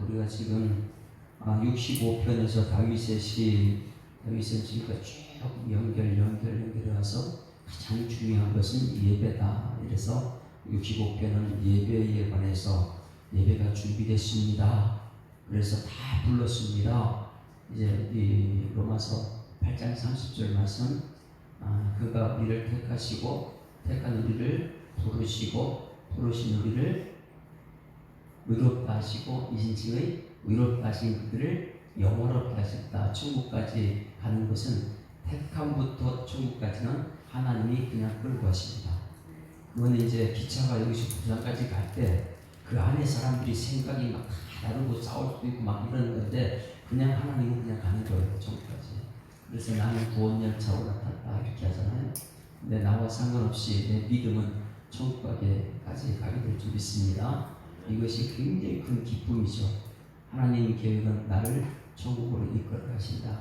우리가 지금 65편에서 다윗의 지금까지 쭉 연결해서 가장 중요한 것은 예배다. 이래서 65편은 예배에 관해서 예배가 준비됐습니다. 그래서 다 불렀습니다. 이제 이 로마서 8장 30절 말씀, 그가 우리를 택한 우리를 부르시고 부르신 우리를 의롭다 하시고 이신칭의 의롭다 하신 그들을 영원롭게 하셨다. 천국까지 가는 것은 택함부터 천국까지는 하나님이 그냥 끌고 가십니다. 그거는 이제 기차가 여기서 부산까지 갈 때 그 안에 사람들이 생각이 막 다 다르고 싸울 수도 있고 막 이러는 건데 그냥 하나님은 그냥 가는 거예요. 천국까지. 그래서 나는 구원열차 올라탔다 이렇게 하잖아요. 근데 나와 상관없이 내 믿음은 천국까지 가게 될 줄 믿습니다. 이것이 굉장히 큰 기쁨이죠. 하나님의 계획은 나를 천국으로 이끌어 가신다.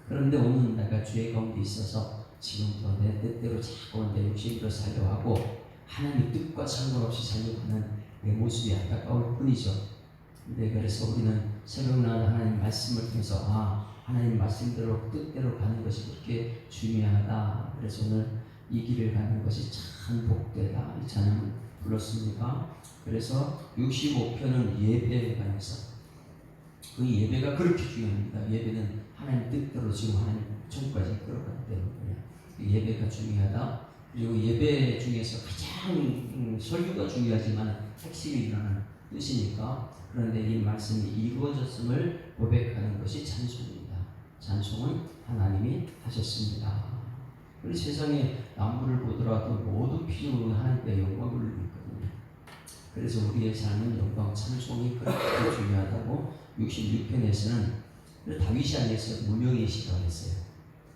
그런데 오늘 내가 죄 가운데 있어서 지금도 내 뜻대로 자꾸 내 욕심대로 살려고 하고 하나님의 뜻과 상관없이 살려고 하는 내 모습이 안타까울 뿐이죠. 근데 그래서 우리는 새벽날 하나님 말씀을 통해서 하나님 말씀대로 뜻대로 가는 것이 그렇게 중요하다. 그래서 오늘 이 길을 가는 것이 참 복되다. 이 찬양을 불렀습니다. 그래서 65편은 예배에 관해서 그 예배가 그렇게 중요합니다. 예배는 하나님 뜻대로 지금 하나님 천국까지 끌어가기 때문에 예배가 중요하다. 그리고 예배 중에서 가장 설교가 중요하지만 핵심이 일어나는 뜻이니까 그런데 이 말씀이 이루어졌음을 고백하는 것이 찬송입니다. 찬송은 하나님이 하셨습니다. 우리 세상에 남부를 보더라도 모두 필요로 하나님께 영광을 올리거든요. 그래서 우리의 삶은 영광 찬송이 그렇게 중요하다고 66편에서는 다윗이 안에서 무명의 시라고 했어요.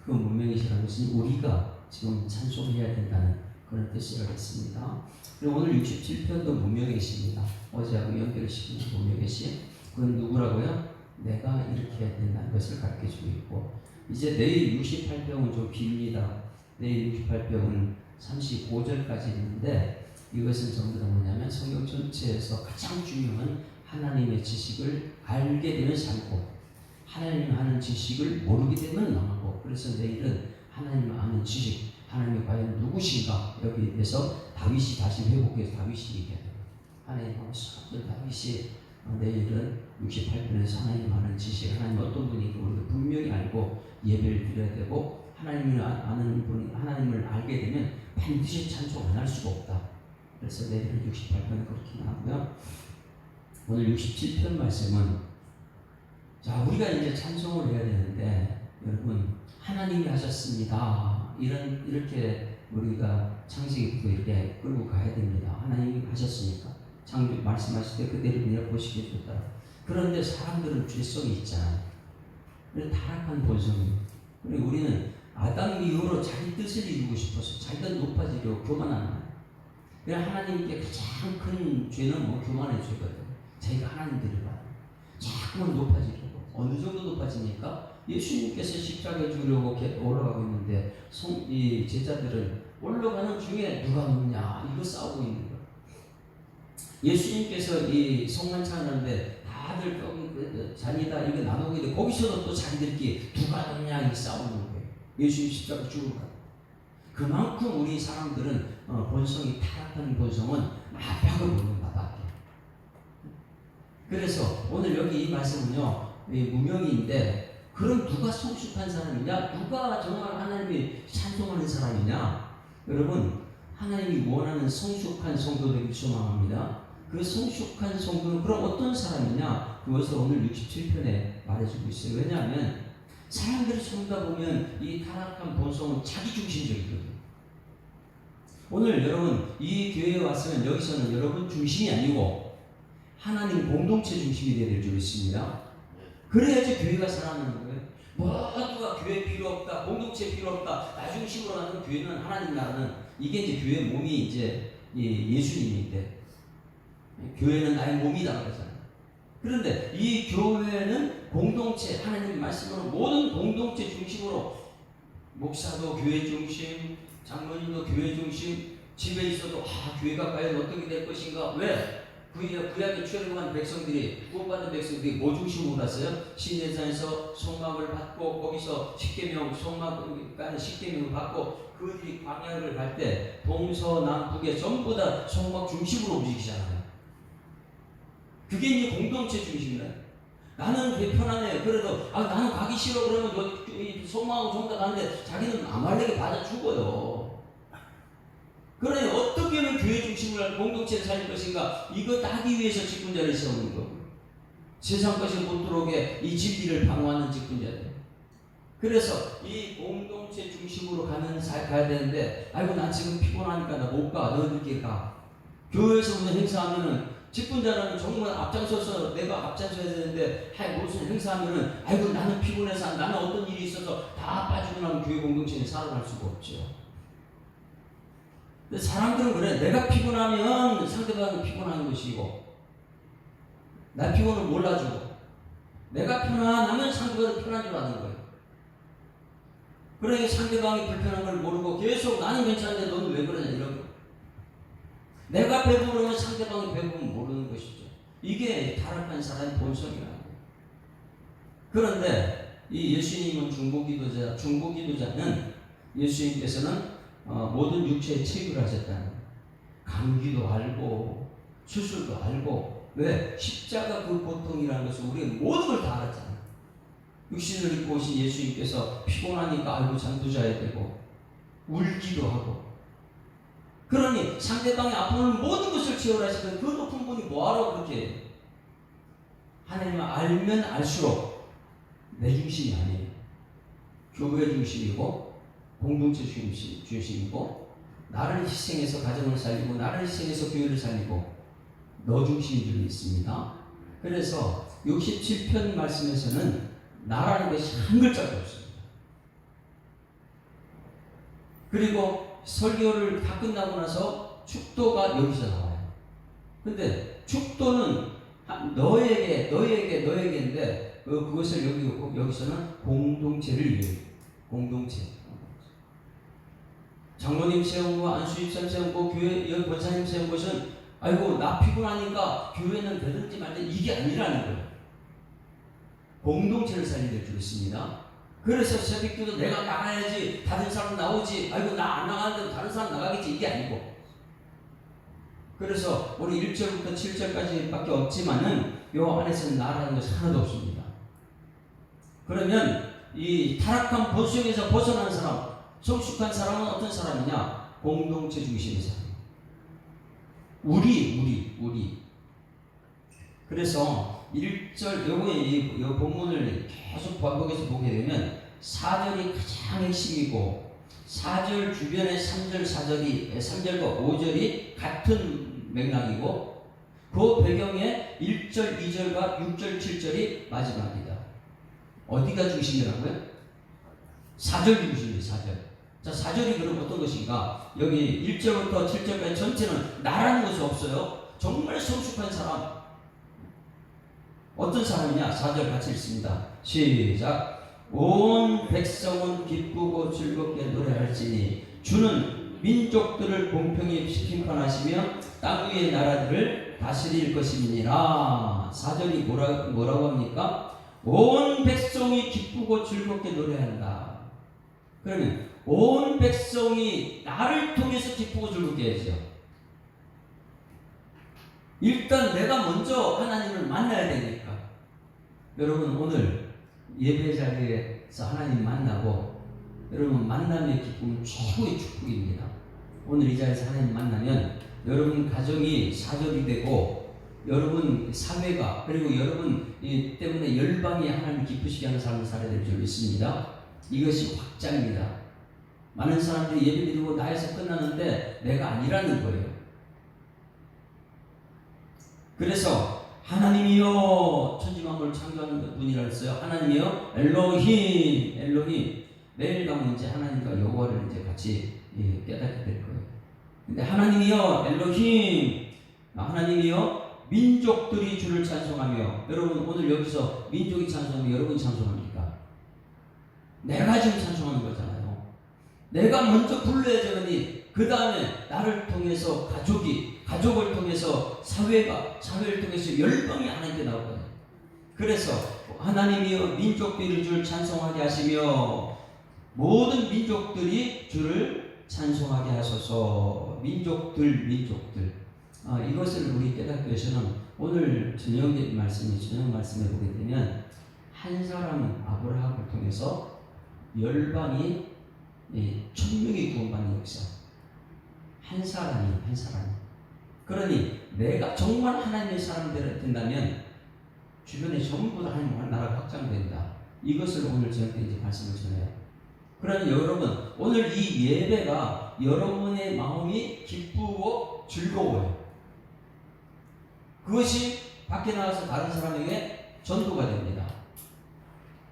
그 무명의 시라는 것은 우리가 지금 찬송해야 된다는 그런 뜻이라고 했습니다. 그리고 오늘 67편도 무명의 시입니다. 어제하고 연결시키는 무명의 시. 그건 누구라고요? 내가 이렇게 해야 된다는 것을 가르쳐주고 있고 이제 내일 68편은 좀 깁니다. 내일 68편은 35절까지 있는데 이것은 전부 다 뭐냐면 성경 전체에서 가장 중요한 하나님의 지식을 알게 되면 살고 하나님 아는 지식을 모르게 되면 망하고 그래서 내일은 하나님 아는 지식 하나님이 과연 누구신가 여기에 대해서 다윗이 다시 회복해서 다윗이 얘기해요. 하나님 아는 다윗이 내일은 68편에서 하나님 아는 지식 하나님 어떤 분인가 우리가 분명히 알고 예배를 드려야 되고 하나님을 아는 분이 하나님을 알게 되면 반드시 찬송 안 할 수가 없다. 그래서 내일은 68편은 그렇게 나오고요. 오늘 67편 말씀은 자 우리가 이제 찬송을 해야 되는데 여러분 하나님이 하셨습니다. 이렇게 우리가 창세기부터 이렇게 끌고 가야 됩니다. 하나님이 하셨으니까 창조 말씀하실 때 그대로 그냥 보시게 해줬다. 그런데 사람들은 죄성이 있잖아요. 타락한 본성이. 그리고 우리는 아담 이후로 자기 뜻을 이루고 싶어서 자기가 높아지려고 교만하는 거예요. 그래서 하나님께 가장 큰 죄는 교만의 죄거든요. 자기가 하나님 되려고 자꾸만 높아지려고. 어느 정도 높아지니까 예수님께서 십자가에 죽으려고 올라가고 있는데 이 제자들은 올라가는 중에 누가 높냐 이거 싸우고 있는 거예요. 예수님께서 이 성만찬하는데 다들 잔이다 이거 나누고 있는데 거기서도 또 자기들끼리 누가 높냐 이거 싸우는 거예요. 예수님 십자가 죽으러 가고. 그만큼 우리 사람들은 본성이 타락한 본성은 압박을 받는 바닥에. 그래서 오늘 여기 이 말씀은요 무명인데 그럼 누가 성숙한 사람이냐? 누가 정말 하나님이 찬송하는 사람이냐? 여러분 하나님이 원하는 성숙한 성도들을 소망합니다. 그 성숙한 성도는 그럼 어떤 사람이냐? 그것을 오늘 67편에 말해주고 있어요. 왜냐하면 사람들이 쳐다보면 이 타락한 본성은 자기중심적이거든요. 오늘 여러분 이 교회에 왔으면 여기서는 여러분 중심이 아니고 하나님 공동체 중심이 되어야 될 줄 믿습니다. 그래야지 교회가 살아나는 거예요. 모두가 교회 필요 없다, 공동체 필요 없다, 나 중심으로 하는 교회는 하나님 나라는 이게 이제 교회 몸이 이제 예수님인데 교회는 나의 몸이다 그러잖아요. 그런데 이 교회는 공동체 하나님 말씀으로 모든 공동체 중심으로 목사도 교회 중심, 장로님도 교회 중심, 집에 있어도 교회가 과연 어떻게 될 것인가? 왜? 구약에 출애굽한 백성들이 구원받은 백성들이 뭐 중심으로 갔어요? 시내산에서 성막을 받고 거기서 십계명 성막간에 십계명을 받고 그들이 광야를 갈 때 동서남북에 전부 다 성막 중심으로 움직이잖아요. 그게 이제 공동체 중심이에요. 나는 왜 편안해. 그래도 나는 가기 싫어. 그러면 성막하고 전부 다 가는데 자기는 아말렉에 받아 죽어요. 그러니 어떻게 하면 교회 중심을 공동체를 살릴 것인가? 이거 하기 위해서 직분자를 세우는 거고, 세상 것이 못 들어오게 이 진리를 방어하는 직분자들. 그래서 이 공동체 중심으로 가야 되는데, 아이고 난 지금 피곤하니까 나 못 가. 너희들끼리 가. 교회에서 무슨 행사하면은 직분자는 정말 앞장서서 내가 앞장서야 되는데 무슨 행사하면은 아이고 나는 피곤해서 나는 어떤 일이 있어서 다 빠지고 나면 교회 공동체는 살아날 수가 없죠. 근데 사람들은 그래. 내가 피곤하면 상대방이 피곤한 것이고, 나 피곤을 몰라주고, 내가 편안하면 상대방이 편한 줄 아는 거예요. 그러니까 상대방이 불편한 걸 모르고 계속 나는 괜찮은데 너는 왜 그러냐 이런 거. 내가 배부르면 상대방이 배부르면 모르는 것이죠. 이게 타락한 사람의 본성이라고. 그런데 이 예수님은 중보기도자는 예수님께서는 모든 육체의 체육을 하셨다는 거예요. 감기도 알고 수술도 알고. 왜? 십자가 그 고통이라는 것을 우리가 모든 걸 다 알았잖아요. 육신을 입고 오신 예수님께서 피곤하니까 아이고 잠도 자야 되고 울기도 하고. 그러니 상대방의 아픔을 모든 것을 채우라 하시던 그 높은 분이 뭐하러 그렇게 해요? 하나님을 알면 알수록 내 중심이 아니에요. 교회 중심이고 공동체 중심이고, 나를 희생해서 가정을 살리고 나를 희생해서 교회를 살리고 너 중심이 좀 있습니다. 그래서 67편 말씀에서는 나라는 것이 한 글자도 없습니다. 그리고 설교를 다 끝나고 나서 축도가 여기서 나와요. 근데 축도는 너에게인데 그것을 여기서는 공동체를 위해, 공동체. 장로님 세운 거, 안수집사님 세운 거, 교회 권사님 세운 것은 아이고 나 피곤하니까 교회는 되든지 말든지 이게 아니라는 거예요. 공동체를 살리는 줄 있습니다. 그래서 새벽기도 내가 나가야지 다른 사람 나오지, 아이고 나 안 나가는데 다른 사람 나가겠지, 이게 아니고. 그래서 우리 1절부터 7절까지 밖에 없지만은 요 안에서는 나라는 것이 하나도 없습니다. 그러면 이 타락한 본성에서 벗어난 사람, 성숙한 사람은 어떤 사람이냐? 공동체 중심의 사람. 우리. 그래서 1절, 이 본문을 계속 반복해서 보게 되면 4절이 가장 핵심이고, 4절 주변에 3절과 5절이 같은 맥락이고, 그 배경에 1절, 2절과 6절, 7절이 마지막이다. 어디가 중심이라고요? 4절 중심이에요, 4절. 자, 4절이 그럼 어떤 것인가? 여기 1절부터 7절까지 전체는 나라는 것이 없어요. 정말 성숙한 사람. 어떤 사람이냐? 4절 같이 읽습니다. 시작. 온 백성은 기쁘고 즐겁게 노래할지니 주는 민족들을 공평히 심판하시며 땅 위의 나라들을 다스릴 것임이니라. 4절이 뭐라고 합니까? 온 백성이 기쁘고 즐겁게 노래한다. 그러면 온 백성이 나를 통해서 기쁘고 즐겁게 해야죠. 일단 내가 먼저 하나님을 만나야 되니까. 여러분 오늘 예배 자리에서 하나님 만나고, 여러분 만남의 기쁨은 최고의 축복입니다. 오늘 이 자리에서 하나님 만나면 여러분 가정이 사절이 되고, 여러분 사회가, 그리고 여러분 때문에 열방이 하나님 기쁘시게 하는 삶을 살아야 될 줄 믿습니다. 이것이 확장입니다. 많은 사람들이 예배드리고 나에서 끝나는데 내가 아니라는 거예요. 그래서 하나님이여, 천지만물을 창조하는 분이라 했어요. 하나님이여 엘로힘. 내일 가면 이제 하나님과 여호와를 이제 같이 깨닫게 될 거예요. 근데 하나님이여 엘로힘, 하나님이여 민족들이 주를 찬송하며. 여러분 오늘 여기서 민족이 찬송하면 여러분이 찬송합니까? 내가 지금 찬송하는 거잖아요. 내가 먼저 불러야 되니 그 다음에 나를 통해서 가족이, 가족을 통해서 사회를 통해서 열방이 하나님께 나오거든요. 그래서 하나님이여 민족들이 주를 찬송하게 하시며 모든 민족들이 주를 찬송하게 하소서. 민족들 이것을 우리 깨닫기 위해서는 오늘 저녁 말씀에 보게 되면 한 사람은 아브라함을 통해서 열방이 천명이 구원받는 역사. 한 사람이. 그러니 내가 정말 하나님의 사람들이 된다면 주변에 전부 다 하나님 나라가 확장된다. 이것을 오늘 저한테 이제 말씀을 전해요. 그러니 여러분, 오늘 이 예배가 여러분의 마음이 기쁘고 즐거워요. 그것이 밖에 나가서 다른 사람에게 전도가 됩니다.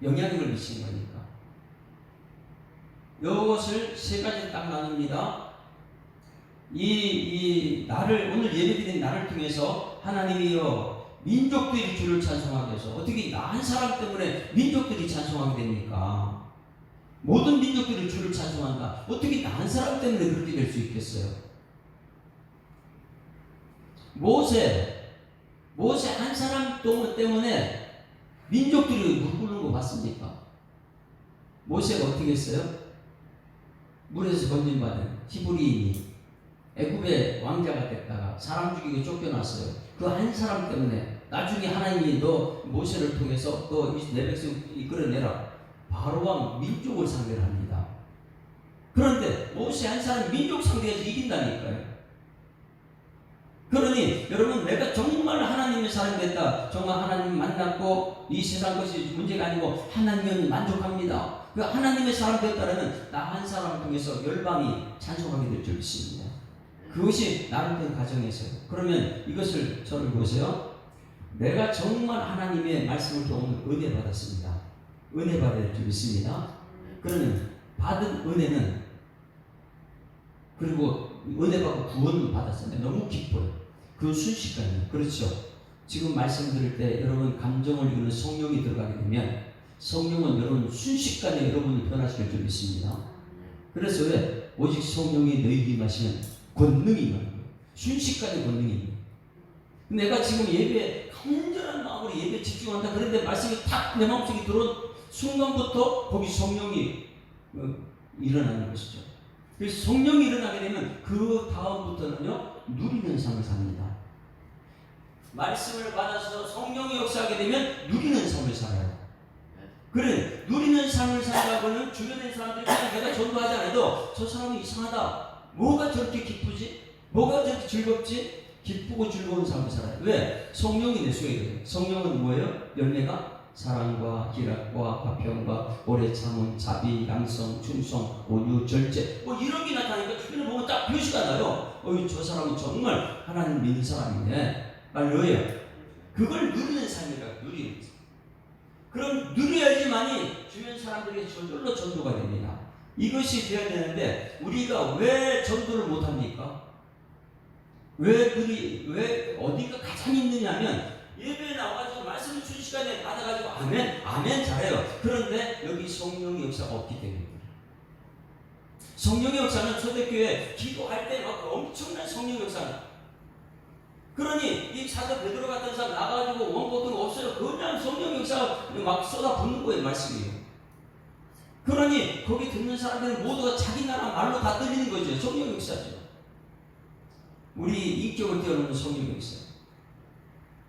영향력을 미치는 거니까. 이것을 세 가지 딱 나눕니다. 오늘 예배드린 나를 통해서 하나님이여 민족들이 주를 찬송하게 해서 어떻게 나 한 사람 때문에 민족들이 찬송하게 됩니까? 모든 민족들이 주를 찬송한다. 어떻게 나 한 사람 때문에 그렇게 될 수 있겠어요? 모세 한 사람 때문에 민족들이 물 끓는 거 봤습니까? 모세가 어떻게 했어요? 물에서 건진받은 히브리인이 애굽의 왕자가 됐다가 사람 죽이고 쫓겨났어요. 그 한 사람 때문에 나중에 하나님이 너 모세를 통해서 너 내 백성 이끌어내라. 바로왕 민족을 상대를 합니다. 그런데 모세 한 사람 민족 상대에서 이긴다니까요. 그러니 여러분, 내가 정말 하나님의 사람이 됐다. 정말 하나님 만났고 이 세상 것이 문제가 아니고 하나님은 만족합니다. 그 하나님의 사람 됐다면 나 한 사람을 통해서 열방이 찬송하게 될 줄 믿습니다. 그것이 나름대로 가정에서요. 그러면 이것을 저를 보세요. 내가 정말 하나님의 말씀을 통해 은혜 받았습니다. 은혜 받을 줄 믿습니다. 그러면 받은 은혜는, 그리고 은혜 받고 구원을 받았습니다. 너무 기뻐요. 그 순식간에. 그렇죠. 지금 말씀 들을 때 여러분 감정을 이루는 성령이 들어가게 되면 성령은 여러분 순식간에 여러분을 변화시킬 줄 믿습니다. 그래서 왜? 오직 성령이 너희에게 임하시면 권능이 임하는 거예요. 순식간에 권능이 임해요. 내가 지금 예배에 간절한 마음으로 예배에 집중한다. 그런데 말씀이 탁 내 마음속에 들어온 순간부터 거기 성령이 일어나는 것이죠. 그래서 성령이 일어나게 되면 그 다음부터는요, 누리는 삶을 삽니다. 말씀을 받아서 성령이 역사하게 되면 누리는 삶을 살아요. 그래, 누리는 삶을 살다가는 주변의 사람들이 그냥 내가 전도하지 않아도 저 사람이 이상하다. 뭐가 저렇게 기쁘지? 뭐가 저렇게 즐겁지? 기쁘고 즐거운 삶을 살아요. 왜? 성령이 내 속에 있어요. 성령은 뭐예요? 열매가 사랑과 희락과 화평과 오래 참음, 자비, 양성, 충성, 온유, 절제, 뭐 이런 게 나타나니까 주변에 보면 딱 표시가 나요. 저 사람은 정말 하나님 믿는 사람이네. 말로예요. 그걸 누리는 삶이라고. 누리는 삶. 그럼 누려야지만이 주변 사람들에게 저절로 전도가 됩니다. 이것이 되어야 되는데 우리가 왜 전도를 못합니까? 왜 어디가 가장 힘드냐면 예배에 나와가지고 말씀을 순식간에 받아가지고 아멘 잘해요. 그런데 여기 성령의 역사가 없기 때문입니다. 성령의 역사는 초대교회 기도할 때 막 엄청난 성령의 역사는, 그러니 이 사도 베드로 같은 사람 나가가지고 원고등 없어요. 그냥 성령의 역사가 막 쏟아붓는 거예요. 말씀이에요. 그러니 거기 듣는 사람들은 모두가 자기 나라 말로 다 들리는 거죠. 성령의 역사죠. 우리 인격을 떼어놓는 성령의 역사.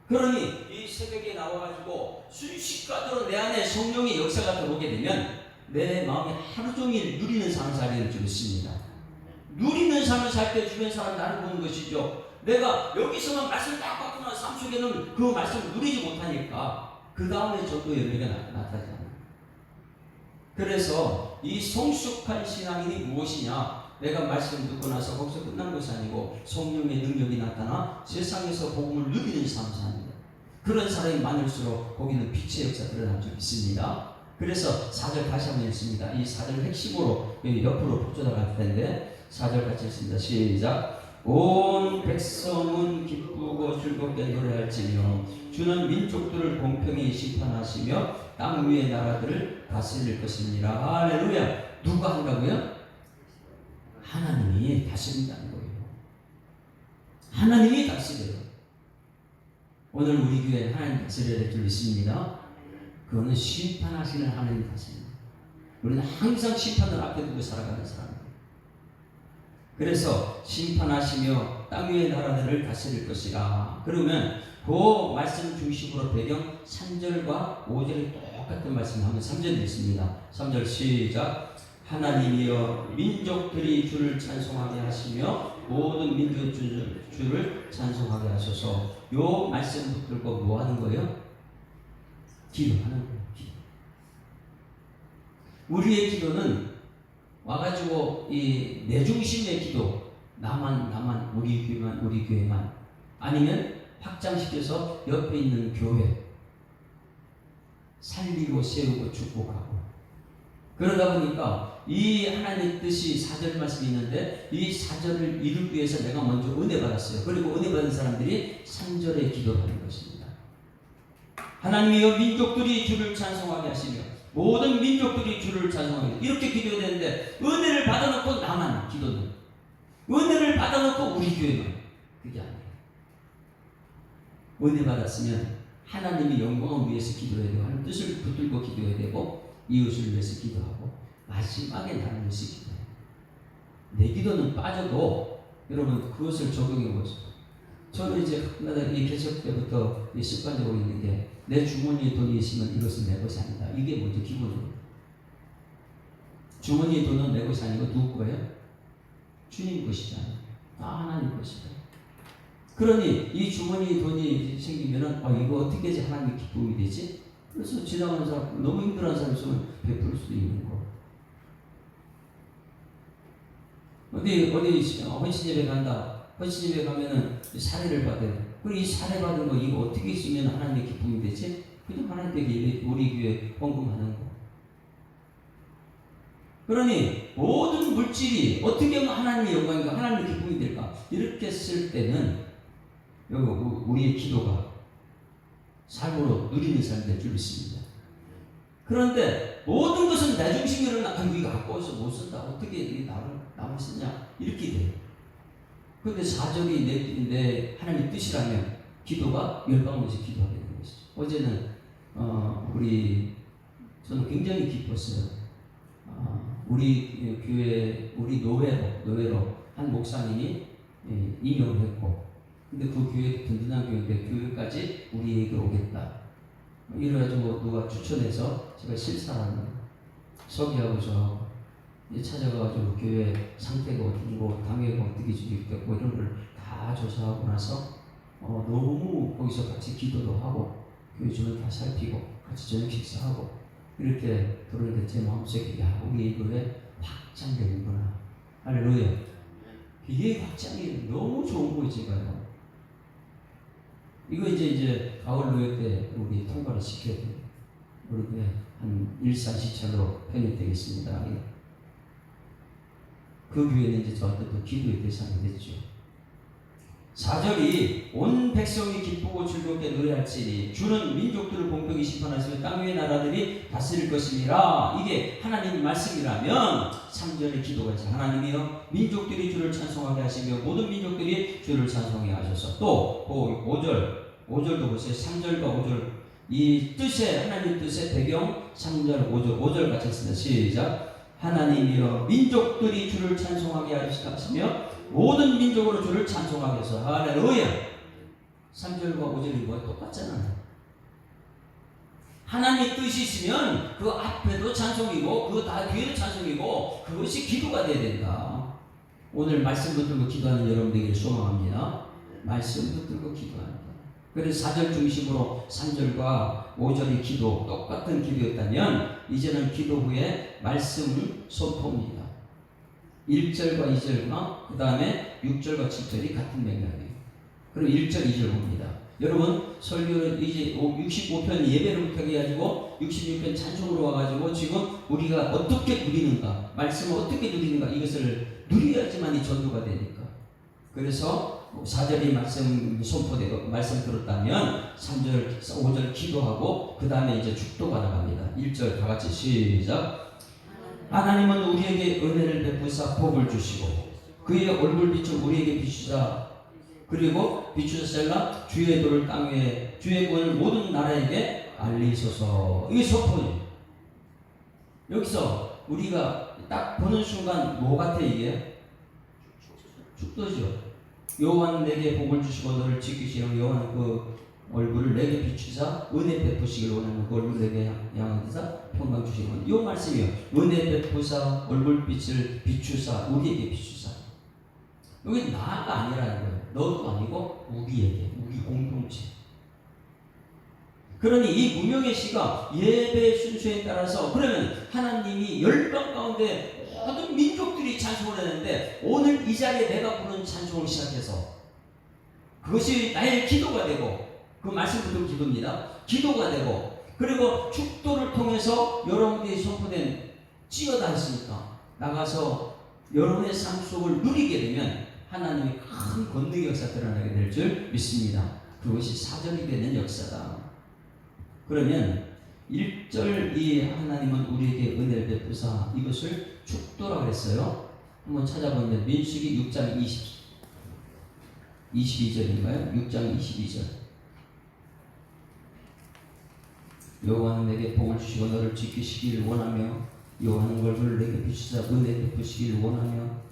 그러니 이 새벽에 나와가지고 순식간으로 내 안에 성령의 역사가 들어오게 되면 내 마음이 하루 종일 누리는 삶을 살게 될 줄 믿습니다. 누리는 삶을 살 때 주변 사람 나를 보는 것이죠. 내가 여기서만 말씀을 딱 받고 나서 삶 속에는 그 말씀을 누리지 못하니까 그 다음에 저도 열매가 나타나지 않아요. 그래서 이 성숙한 신앙인이 무엇이냐? 내가 말씀 듣고 나서 거기서 끝난 것이 아니고 성령의 능력이 나타나 세상에서 복음을 누리는 삶을 삽니다. 그런 사람이 많을수록 거기는 빛의 역사 드러날 줄 믿습니다. 그래서 4절 다시 한번 읽습니다. 이 4절 핵심으로 옆으로 붙여나갈 텐데 4절 같이 읽습니다. 시작. 온 백성은 기쁘고 즐겁게 노래할지며 주는 민족들을 공평히 심판하시며 땅 위의 나라들을 다스릴 것입니다. 할렐루야. 누가 한다고요? 하나님이 다스린다는 거예요. 하나님이 다스려요. 오늘 우리 교회 하나님 다스려야 될 줄 믿습니다. 그거는 심판하시는 하나님 다스립니다. 우리는 항상 심판을 앞에 두고 살아가는 사람입니다. 그래서 심판하시며 땅 위의 나라들을 다스릴 것이라. 그러면 그 말씀 중심으로 배경 3절과 5절이 똑같은 말씀을 하면 3절 읽습니다. 3절 시작. 하나님이여 민족들이 주를 찬송하게 하시며 모든 민족의 주를 찬송하게 하소서. 요 말씀 붙들고 뭐 하는 거예요? 기도하는 거예요. 기도. 우리의 기도는 와가지고 이 내 중심의 기도, 나만 우리 교회만 아니면 확장시켜서 옆에 있는 교회 살리고 세우고 축복하고, 그러다 보니까 이 하나님의 뜻이 4절 말씀이 있는데 이 4절을 이루기 위해서 내가 먼저 은혜 받았어요. 그리고 은혜 받은 사람들이 3절에 기도를 하는 것입니다. 하나님이여 민족들이 주를 찬송하게 하시며 모든 민족들이 주를 찬송하게, 이렇게 기도해야 되는데 은혜를 받아놓고 나만 기도는, 은혜를 받아놓고 우리 교회만, 그게 아니에요. 은혜 받았으면 하나님의 영광을 위해서 기도해야 되고 하나님 뜻을 붙들고 기도해야 되고 이웃을 위해서 기도하고 마지막에 나를 위해서 기도해요. 내 기도는 빠져도 여러분 그것을 적용해 보세요. 저는 이제 이 개척 때부터 이 습관적으로 있는 게 내 주머니에 돈이 있으면 이것은 내 것이 아니다. 이게 먼저 기본이에요. 주머니에 돈은 내 것이 아니고 누구 거예요? 주님 것이잖아요. 하나님 것이다. 그러니 이 주머니에 돈이 생기면은 이거 어떻게 해야지 하나님의 기쁨이 되지? 그래서 지나가는 사람, 너무 힘들어하는 사람 있으면 베풀 수도 있는 거. 어디 헌신 예배 간다. 헌신 예배 가면은 사례를 받아요. 그리고 이 사례 받은 거 이거 어떻게 있으면 하나님의 기쁨이 되지? 그냥 하나님께 우리 교회 헌금하는 거. 그러니 모든 물질이 어떻게 하면 하나님의 영광인가, 하나님의 기쁨이 될까? 이렇게 쓸 때는 여기 우리의 기도가 삶으로 누리는 삶이 될 줄 믿습니다. 그런데 모든 것은 내 중심으로 이거 갖고 와서 못 쓴다. 어떻게 남을 쓰냐? 이렇게 돼요. 그런데 4절이 내 하나님의 뜻이라면 기도가 열방으로서 기도하게 되는 것이죠. 어제는 저는 굉장히 기뻤어요. 우리 교회 우리 노회로 한 목사님이 임명을 했고, 근데 그 교회 든든한 교회인데 교회까지 우리에게 오겠다. 이래가지고 누가 추천해서 제가 실사하는 서기하고 저 찾아가가지고 교회 상태가 어떻고 당회가 어떻게 진행됐고 이런 걸 다 조사하고 나서 너무 거기서 같이 기도도 하고 교회 주변 다 살피고 같이 저녁 식사하고 이렇게 들었는데 제 마음속에 우리 교회 확장되는구나. 할렐루야. 이게 확장이 너무 좋은 거예요. 제가요. 이거 이제 가을 노예 때 우리 통과를 시켜야 돼요. 우리 한 일산시찰로 편입되겠습니다. 그 교회는 이제 저한테 또 기도의 대상이 됐죠. 4절이 온 백성이 기쁘고 즐겁게 노래할지니 주는 민족들을 공평히 심판하시며 땅 위의 나라들이 다스릴 것이니라. 이게 하나님의 말씀이라면 3절의 기도가 있어요. 하나님이여 민족들이 주를 찬송하게 하시며 모든 민족들이 주를 찬송하게 하셔서, 또 5절도 보세요. 3절과 5절 이 뜻의 하나님 뜻의 배경 3절 5절 같이 했습니다. 시작. 하나님이여 민족들이 주를 찬송하게 하시며 모든 민족으로 주를 찬송하게 해서 할렐루야. 3절과 5절이 뭐야? 똑같잖아요. 하나님의 뜻이 있으면 그 앞에도 찬송이고 그 뒤에도 찬송이고 그것이 기도가 돼야 된다. 오늘 말씀 붙들고 기도하는 여러분들에게 소망합니다. 말씀 붙들고 기도합니다. 그래서 4절 중심으로 3절과 5절의 기도 똑같은 기도였다면 이제는 기도 후에 말씀 선포입니다. 1절과 2절과 그 다음에 6절과 7절이 같은 맥락이에요. 그럼 1절, 2절 봅니다. 여러분 설교를 이제 65편 예배로부터 해가지고 66편 찬송으로 와가지고 지금 우리가 어떻게 누리는가, 말씀을 어떻게 누리는가, 이것을 누려야지만 이 전도가 되니까. 그래서 4절이 말씀 선포되고 말씀 들었다면 3절, 5절 기도하고 그 다음에 이제 축도가 나갑니다. 1절 다 같이 시작. 하나님은 우리에게 은혜를 베푸사 복을 주시고 그의 얼굴빛을 우리에게 비추사 그리고 비추셨을라 주의 도를 땅 위에 주의 구원을 모든 나라에게 알리소서. 이게 선포예요. 여기서 우리가 딱 보는 순간 뭐 같아 이게? 축도죠. 여호와는 내게 복을 주시고 너를 지키시며 여호와는 그 얼굴을 내게 비추사 은혜 베푸시길 원하는 그 얼굴을 내게 향하사 평강 주시고 이 말씀이요. 은혜 베푸사 얼굴빛을 비추사 우리에게 비추사. 여기 나가 아니라는 거예요. 너도 아니고 우리에게, 우리 공동체. 그러니 이 무명의 시가 예배 순서에 따라서 그러면 하나님이 열방 가운데 모든 민족들이 찬송을 했는데 오늘 이 자리에 내가 부르는 찬송을 시작해서 그것이 나의 기도가 되고 그 말씀부터 기도입니다. 기도가 되고 그리고 축도를 통해서 여러분들이 선포된 찌어다 했으니까 나가서 여러분의 삶 속을 누리게 되면 하나님이 큰 권능의 역사 드러나게 될 줄 믿습니다. 그것이 사절이 되는 역사다. 그러면 1절 이 하나님은 우리에게 은혜를 베푸사 이것을 축도라고 했어요. 한번 찾아보면 민수기 6장 22절인가요? 6장 22절. 여호와는 내게 복을 주시고 너를 지키시기를 원하며 여호와는 얼굴을 내게 비추사 은혜 베푸시기를 원하며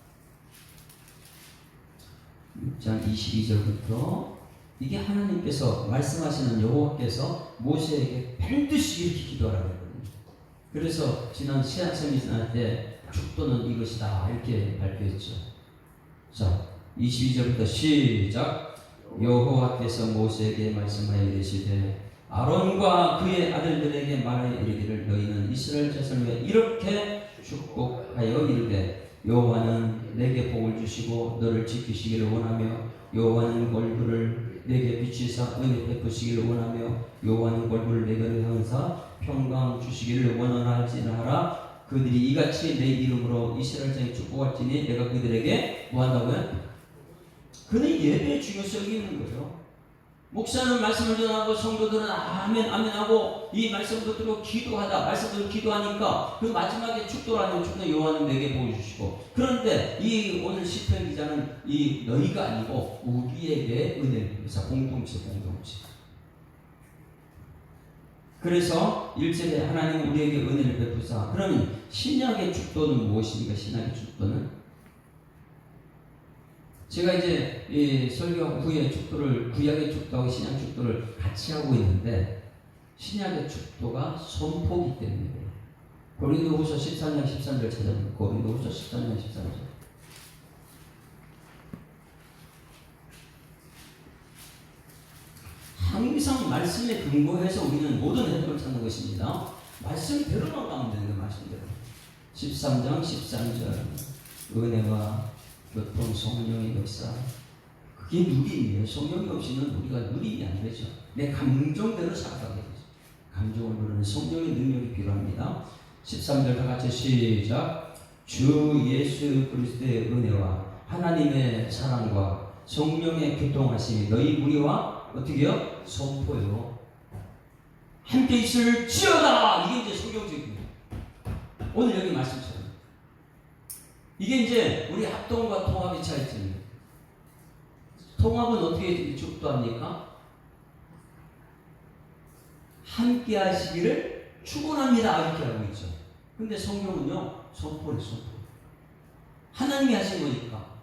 6장 22절부터 이게 하나님께서 말씀하시는 여호와께서 모세에게 반드시 이렇게 기도하라고 했거든요. 그래서 지난 신약 세미나 때 축도는 이것이다 이렇게 발표했죠. 자 22절부터 시작. 여호와께서 모세에게 말씀하여 이르시되 아론과 그의 아들들에게 말하여 이르기를 너희는 이스라엘 자손을 위해 이렇게 축복하여 이르되 여호와는 내게 복을 주시고 너를 지키시기를 원하며 여호와는 얼굴을 내게 비추사 은혜 베푸시기를 원하며 여호와는 얼굴을 내게 향하사 평강 주시기를 원하지나라. 그들이 이같이 내 이름으로 이스라엘 자손에 축복할지니 내가 그들에게 뭐 한다고요? 그는 예배의 중요성이 있는 거예요. 목사는 말씀을 전하고 성도들은 아멘 아멘 하고 이 말씀도 듣고 기도하다 말씀도 기도하니까 그 마지막에 축도라는 축도 여호와는 내게 보여주시고 그런데 이 오늘 시편 기자는 이 너희가 아니고 우리에게 은혜를 베푸사 공동체. 그래서 1절에 하나님은 우리에게 은혜를 베푸사. 그러면 신약의 축도는 무엇입니까? 신약의 축도는 제가 이제 이 설교 후에 축도를 구약의 축도하고 신약 축도를 같이 하고 있는데 신약의 축도가 선포기 때문에 고린도후서 13장 13절 찾아보면 고린도후서 13장 13절 항상 말씀에 근거해서 우리는 모든 해석을 찾는 것입니다. 말씀대로만 가면 되는 거예요. 말씀대로 13장 13절 은혜와 교통 성령의 역사 그게 누림이에요. 성령이 없이는 우리가 누림이 안 되죠. 내 감정대로 살아가게 되죠. 감정을 누르는 성령의 능력이 필요합니다. 13절 다 같이 시작. 주 예수 그리스도의 은혜와 하나님의 사랑과 성령의 교통하심이 너희 무리와 어떻게요? 선포요. 함께 있을지어다. 이게 이제 성경적입니다. 오늘 여기 말씀처럼 이게 이제 우리 합동과 통합의 차이점이에요. 통합은 어떻게 축도합니까? 함께 하시기를 축원합니다 이렇게 하고 있죠. 근데 성경은요 선포를 선포. 하나님이 하신 거니까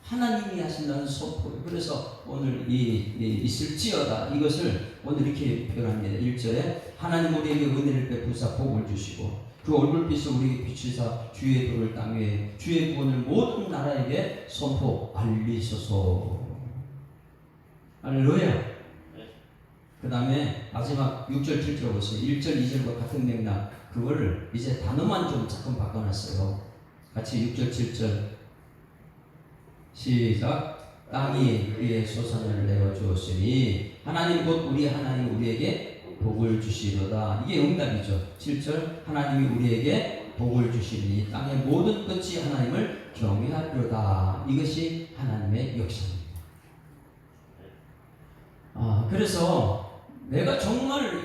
하나님이 하신다는 선포예요. 그래서 오늘 이 있을지어다 이것을 오늘 이렇게 표현합니다. 1절에 하나님 우리에게 은혜를 베푸사 복을 주시고 그 얼굴빛을 우리에게 비추사 주의 도를 땅 위에 주의 구원을 모든 나라에게 선포 알리소서. 할렐루야. 그 다음에 마지막 6절 7절 보세요. 1절 2절과 같은 맥락 그거를 이제 단어만 좀 조금 바꿔놨어요. 같이 6절 7절 시작. 땅이 그의 소산을 내어주었으니 하나님 곧 우리 하나님 우리에게 복을 주시로다. 이게 응답이죠. 7절 하나님이 우리에게 복을 주시니 땅의 모든 끝이 하나님을 경외하리로다. 이것이 하나님의 역사입니다. 그래서 내가 정말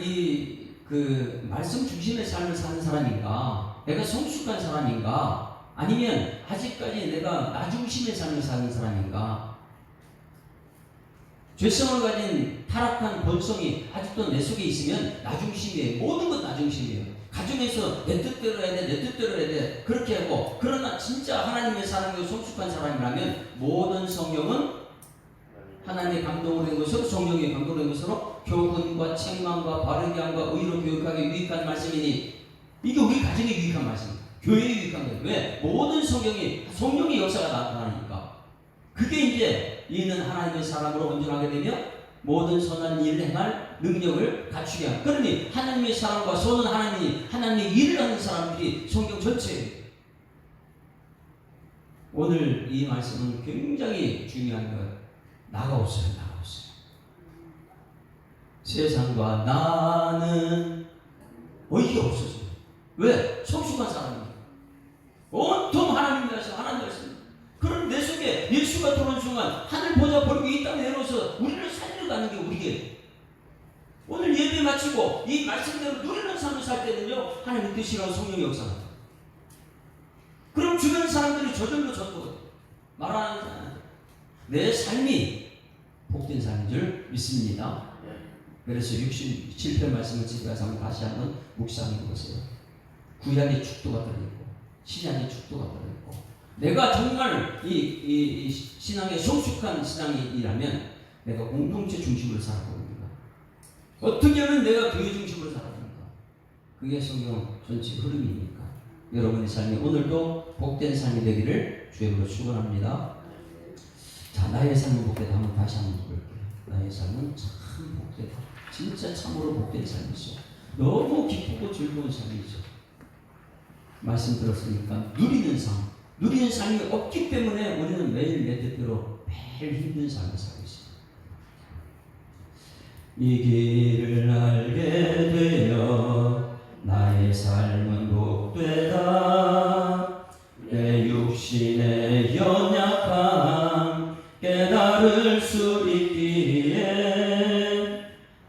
그 말씀 중심의 삶을 사는 사람인가, 내가 성숙한 사람인가, 아니면 아직까지 내가 나 중심의 삶을 사는 사람인가, 죄성을 가진 타락한 본성이 아직도 내 속에 있으면 나중심이에요. 모든 건 나중심이에요. 가정에서 내 뜻대로 해야 돼, 내 뜻대로 해야 돼. 그렇게 하고, 그러나 진짜 하나님의 사람이고 성숙한 사람이라면 모든 성경은 하나님의 감동으로 된 것으로, 성령의 감동으로 된 것으로 교훈과 책망과 바르게 함과 의로 교육하기 유익한 말씀이니, 이게 우리 가정에 유익한 말씀이에요. 교회에 유익한 거예요. 왜? 모든 성경이 성령의 역사가 나타나니까. 그게 이제 이는 하나님의 사람으로 온전하게 되며 모든 선한 일을 행할 능력을 갖추게 합니다. 그러니 하나님의 사람과 선은 하나님의 일을 하는 사람들이 성경 전체예요. 오늘 이 말씀은 굉장히 중요한 거예요. 나가 없어요. 세상과 나는 어이가 없어져요. 왜? 성숙한 사람이에요. 온통 하나님 말씀. 그럼 내 속에 예수가 들어온 순간 하늘 보좌 버리고 이 땅에 내려와서 우리를 살리러 가는 게 우리에게, 오늘 예배 마치고 이 말씀대로 누리는 삶을 살 때는요, 하나님의 뜻이라고 성령의 역사입니다. 그럼 주변 사람들이 저절로 전도가 말하는 내 삶이 복된 삶인 줄 믿습니다. 그래서 67편 말씀을 집에 가서 다시 한번 묵상해 보세요. 구약의 축도가 들어있고 신약의 축도가 들어있고, 내가 정말 이 신앙의 성숙한 신앙이라면 내가 공동체 중심으로 살아보는가, 어떻게 하면 내가 교회 중심으로 살아보는가, 그게 성경 전체 흐름이니까 여러분의 삶이 오늘도 복된 삶이 되기를 주님으로 축원합니다. 자, 나의 삶은 복되다 한번 다시 한번 볼게요. 나의 삶은 참 복되다. 진짜 참으로 복된 삶이죠. 너무 기쁘고 즐거운 삶이죠. 말씀 들었으니까 누리는 삶이 없기 때문에 우리는 매일 내 뜻대로 매일 힘든 삶을 살고 있습니다. 이 길을 알게 되어 나의 삶은 복되다. 내 육신의 연약함 깨달을 수 있기에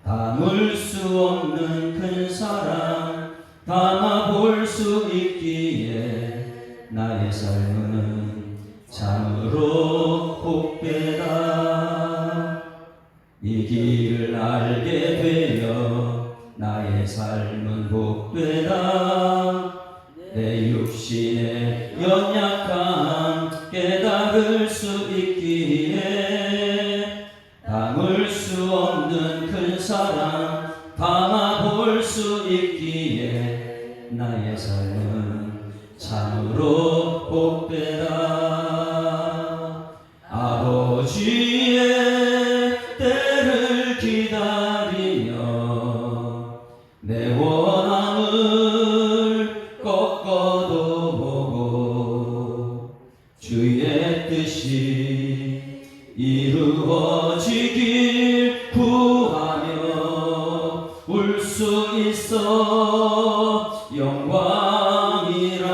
담을 수 없는 큰 사랑 담아볼 수 있기에 나의 삶은 참으로 복되다. 이 길을 알게 되어 나의 삶은 복되다. 내 육신의 연약함 깨달을 수 있기에 담을 수 없는 큰 사랑 담아볼 수 있기에 나의 삶은 참으로 복되다. 아버지의 때를 기다리며 내 원함을 꺾어도 보고 주의 뜻이 이루어지길 구하며 울 수 있어 영광이라.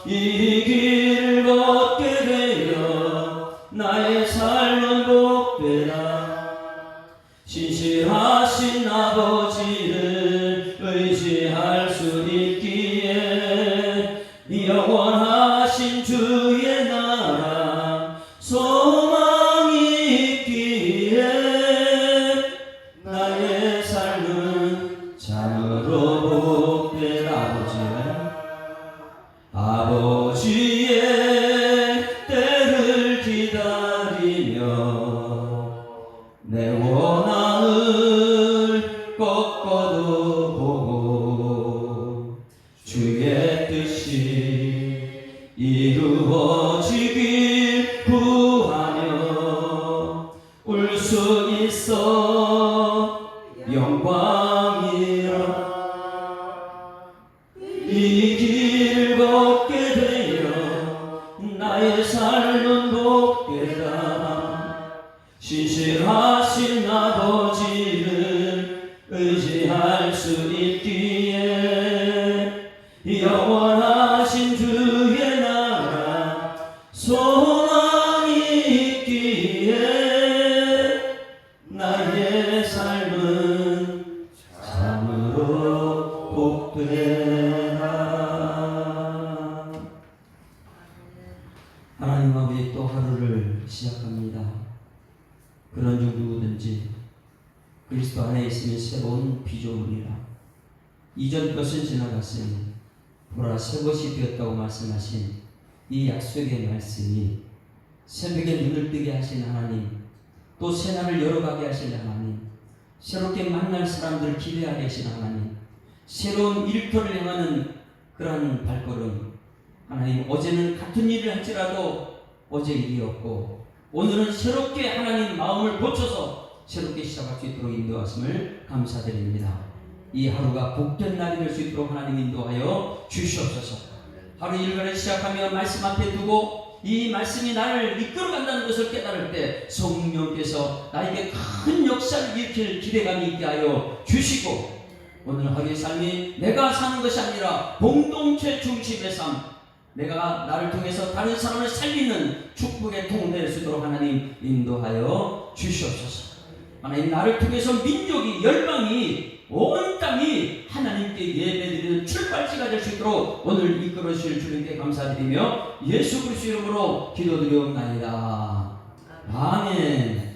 이 길을 걷게 되어 나의 삶은 복되다. 신실하신 아버지를 의지할 수 있기에 영원하신 주의 나라 소망이 있기에 나의 삶은 참으로 복되다. 아버지의 때를 기다리며 내 원함을 꺾어도 보고 주의 뜻이 이루어지길 구하며 울 수 있어 영광이라. 이 길을 걷게 되어 나의 삶은 복되다. 신실하신 아버지를 의지할 수 있기에 영원하신 주의 나라 소망이 있기에 나의 삶은 참으로 복되다. 하나님 아버지, 또 하루를 시작합니다. 그리스도 안에 있으면 새로운 피조물이라. 이전 것은 지나갔으니 보라 새 것이 되었다고 말씀하신 이 약속의 말씀이 새벽에 눈을 뜨게 하신 하나님, 또 새날을 열어가게 하신 하나님, 새롭게 만날 사람들을 기대하게 하신 하나님, 새로운 일터를 향하는 그러한 발걸음. 하나님, 어제는 같은 일을 할지라도 어제 일이었고 오늘은 새롭게 하나님 마음을 고쳐서 새롭게 시작할 수 있도록 인도하심을 감사드립니다. 이 하루가 복된 날이 될 수 있도록 하나님 인도하여 주시옵소서. 하루 일과를 시작하며 말씀 앞에 두고 이 말씀이 나를 이끌어간다는 것을 깨달을 때 성령께서 나에게 큰 역사를 일으킬 기대감이 있게 하여 주시고, 오늘 하루의 삶이 내가 사는 것이 아니라 공동체 중심의 삶, 내가 나를 통해서 다른 사람을 살리는 축복의 통로 될 수 있도록 하나님 인도하여 주시옵소서. 하나님, 나를 통해서 민족이, 열방이, 온 땅이 하나님께 예배드리는 출발지가 될 수 있도록 오늘 이끌어 주실 주님께 감사드리며 예수 그리스도 이름으로 기도드리옵나이다. 아멘.